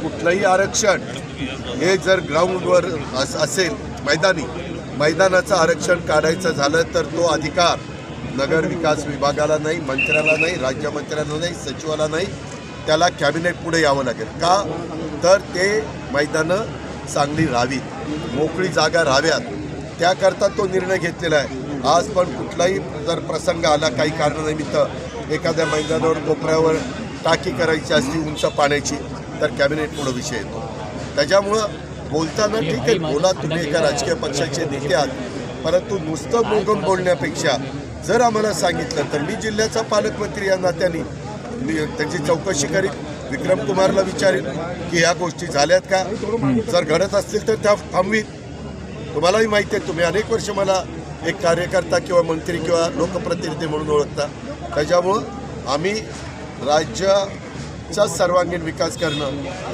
कुठलंही आरक्षण हे जर ग्राउंडवर असेल, मैदानाचं आरक्षण काढायचं झालं तर तो अधिकार नगर विकास विभागाला नाही, मंत्र्याला नाही, राज्यमंत्र्याला नाही, सचिवाला नाही, त्याला कॅबिनेट पुढे यावं लागेल. का तर ते मैदानं चांगली राहावीत, मोकळी जागा राहाव्यात, त्याकरता तो निर्णय घेतलेला आहे. आज पण कुठलाही जर प्रसंग आला काही कारणानिमित्त एखाद्या मैदानावर कोपऱ्यावर टाकी करायची असती उंच पाण्याची, तर कॅबिनेट पुढे विषय येतो. त्याच्यामुळं बोलताना ठीक आहे, बोला, तुम्ही एका राजकीय पक्षाचे नेते आहात, परंतु नुसतं बोलून बोलण्यापेक्षा जर आम्हाला सांगितलं तर मी जिल्ह्याचा पालकमंत्री या नात्याने मी त्याची चौकशी करीन, विक्रम कुमारला विचारेन की ह्या गोष्टी झाल्यात का, जर घडत असतील तर त्या थांबवीत. तुम्हालाही माहिती आहे, तुम्ही अनेक वर्ष मला एक कार्यकर्ता किंवा मंत्री किंवा लोकप्रतिनिधी म्हणून ओळखता. त्याच्यामुळं आम्ही राज्याचा सर्वांगीण विकास करणं